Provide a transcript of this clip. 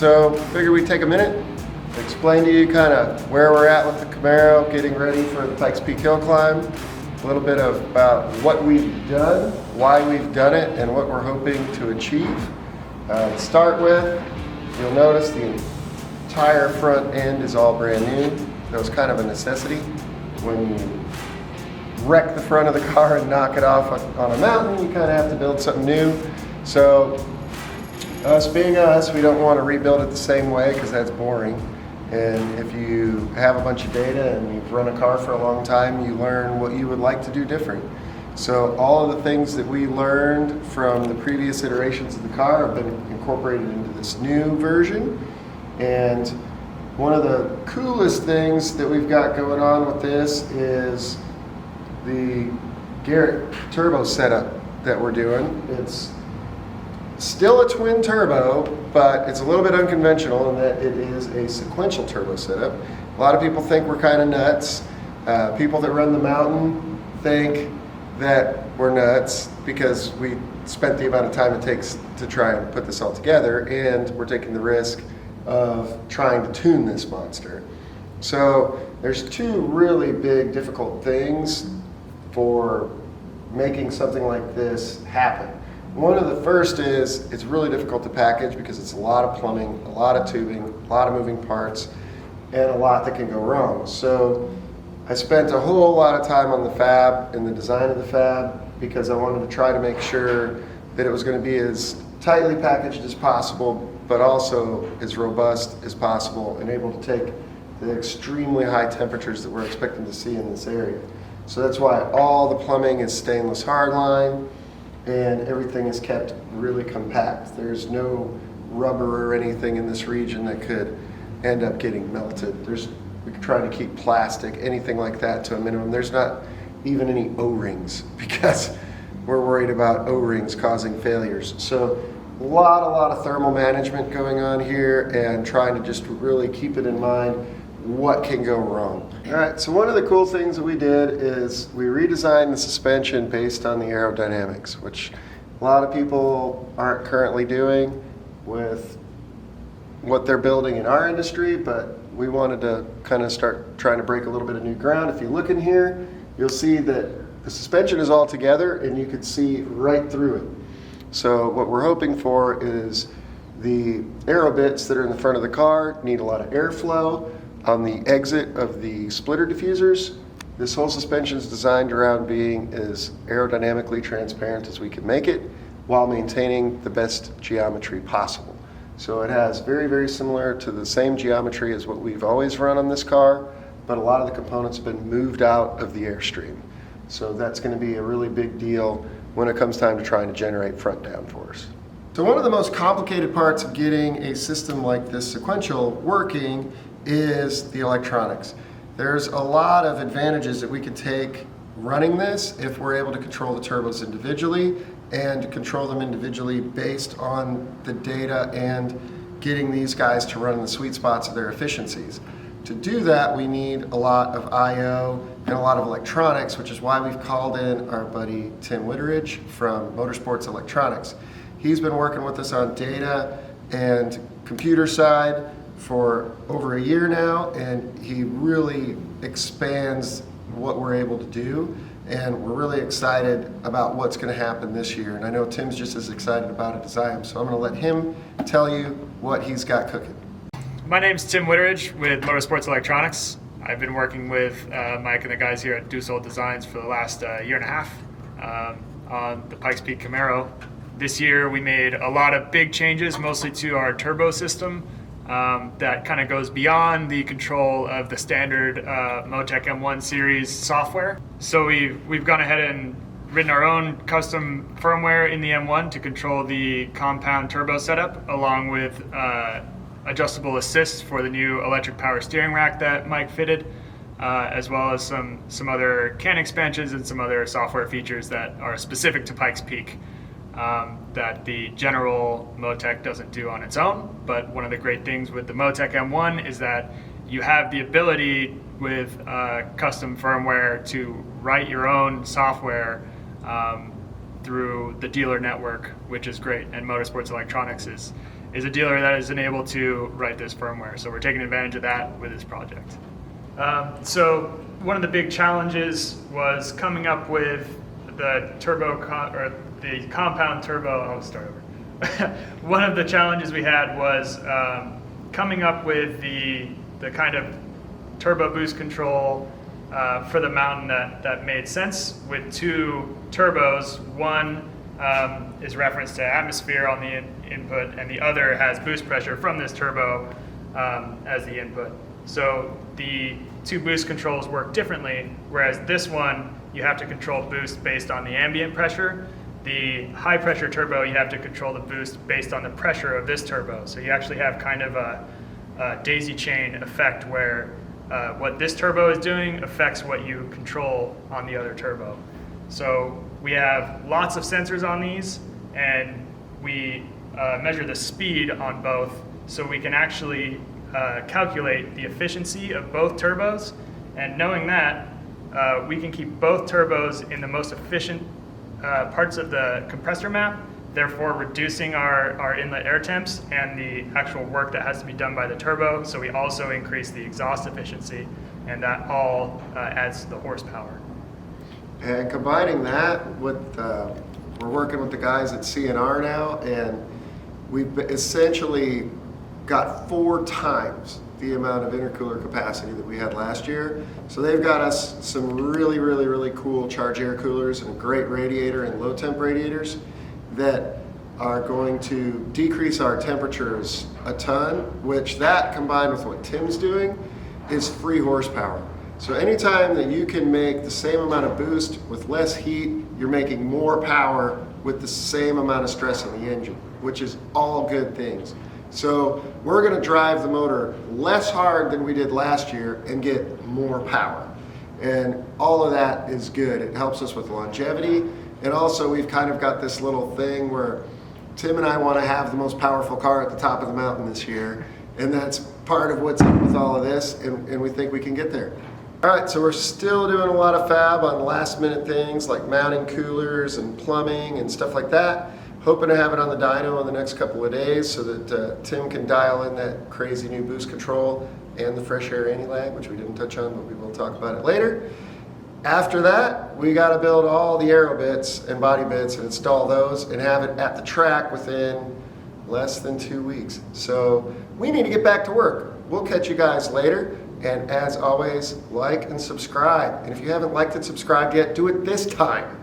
So figured we'd take a minute, explain to you kind of where we're at with the Camaro, getting ready for the Pikes Peak Hill Climb, a little bit about what we've done, why we've done it, and what we're hoping to achieve. To start with, you'll notice the entire front end is all brand new. That was kind of a necessity. When you wreck the front of the car and knock it off on a mountain, you kind of have to build something new. So us being us, we don't want to rebuild it the same way because that's boring. And if you have a bunch of data and you've run a car for a long time, you learn what you would like to do different. So all of the things that we learned from the previous iterations of the car have been incorporated into this new version. And one of the coolest things that we've got going on with this is the Garrett turbo setup that we're doing. It's still a twin turbo, but it's a little bit unconventional in that it is a sequential turbo setup. A lot of people think we're kind of nuts. People that run the mountain think that we're nuts because we spent the amount of time it takes to try and put this all together, and we're taking the risk of trying to tune this monster. So there's two really big difficult things for making something like this happen. One of the first is it's really difficult to package because it's a lot of plumbing, a lot of tubing, a lot of moving parts, and a lot that can go wrong. So I spent a whole lot of time on the fab and the design of the fab because I wanted to try to make sure that it was going to be as tightly packaged as possible, but also as robust as possible and able to take the extremely high temperatures that we're expecting to see in this area. So that's why all the plumbing is stainless hardline and everything is kept really compact. There's no rubber or anything in this region that could end up getting melted. We try to keep plastic, anything like that, to a minimum. There's not even any O-rings because we're worried about O-rings causing failures. So a lot of thermal management going on here and trying to just really keep it in mind what can go wrong. All right, so one of the cool things that we did is we redesigned the suspension based on the aerodynamics, which a lot of people aren't currently doing with what they're building in our industry, but we wanted to kind of start trying to break a little bit of new ground. If you look in here, you'll see that the suspension is all together and you can see right through it. So what we're hoping for is the aero bits that are in the front of the car need a lot of airflow. On the exit of the splitter diffusers, this whole suspension is designed around being as aerodynamically transparent as we can make it while maintaining the best geometry possible. So it has very similar to the same geometry as what we've always run on this car, but a lot of the components have been moved out of the airstream. So that's going to be a really big deal when it comes time to trying to generate front downforce. So one of the most complicated parts of getting a system like this sequential working is the electronics. There's a lot of advantages that we could take running this if we're able to control the turbos individually and control them individually based on the data and getting these guys to run in the sweet spots of their efficiencies. To do that, we need a lot of I/O and a lot of electronics, which is why we've called in our buddy Tim Witteridge from Motorsports Electronics. He's been working with us on data and computer side for over a year now, and he really expands what we're able to do, and we're really excited about what's going to happen this year. And I know Tim's just as excited about it as I am, so I'm going to let him tell you what he's got cooking. My name's Tim Witteridge with Motorsports Electronics. I've been working with Mike and the guys here at Dussault Designs for the last year and a half on the Pikes Peak Camaro. This year we made a lot of big changes, mostly to our turbo system. That kind of goes beyond the control of the standard Motec M1 series software. So we've gone ahead and written our own custom firmware in the M1 to control the compound turbo setup, along with adjustable assists for the new electric power steering rack that Mike fitted, as well as some other CAN expansions and some other software features that are specific to Pikes Peak. That the general Motec doesn't do on its own. But one of the great things with the Motec M1 is that you have the ability with custom firmware to write your own software through the dealer network, which is great. And Motorsports Electronics is is a dealer that is able to write this firmware. So we're taking advantage of that with this project. So one of the big challenges was coming up with the the compound turbo. I'll start over. One of the challenges we had was coming up with the kind of turbo boost control for the mountain that made sense with two turbos. One is referenced to atmosphere on the input, and the other has boost pressure from this turbo as the input. So the two boost controls work differently, whereas this one you have to control boost based on the ambient pressure. The high pressure turbo, you have to control the boost based on the pressure of this turbo. So you actually have kind of a daisy chain effect where what this turbo is doing affects what you control on the other turbo. So we have lots of sensors on these, and we measure the speed on both, so we can actually calculate the efficiency of both turbos. And knowing that, we can keep both turbos in the most efficient parts of the compressor map, therefore reducing our inlet air temps and the actual work that has to be done by the turbo. So we also increase the exhaust efficiency, and that all adds to the horsepower. And combining that with, we're working with the guys at CNR now, and we've essentially got 4 times the amount of intercooler capacity that we had last year. So they've got us some really cool charge air coolers and a great radiator and low temp radiators that are going to decrease our temperatures a ton, which that combined with what Tim's doing is free horsepower. So anytime that you can make the same amount of boost with less heat, you're making more power with the same amount of stress on the engine, which is all good things. So we're going to drive the motor less hard than we did last year and get more power. And all of that is good. It helps us with longevity. And also we've kind of got this little thing where Tim and I want to have the most powerful car at the top of the mountain this year. And that's part of what's up with all of this. And we think we can get there. All right, so we're still doing a lot of fab on last minute things like mounting coolers and plumbing and stuff like that. Hoping to have it on the dyno in the next couple of days so that Tim can dial in that crazy new boost control and the fresh air anti-lag, which we didn't touch on, but we will talk about it later. After that, we got to build all the aero bits and body bits and install those and have it at the track within less than 2 weeks. So we need to get back to work. We'll catch you guys later. And as always, like and subscribe. And if you haven't liked and subscribed yet, do it this time.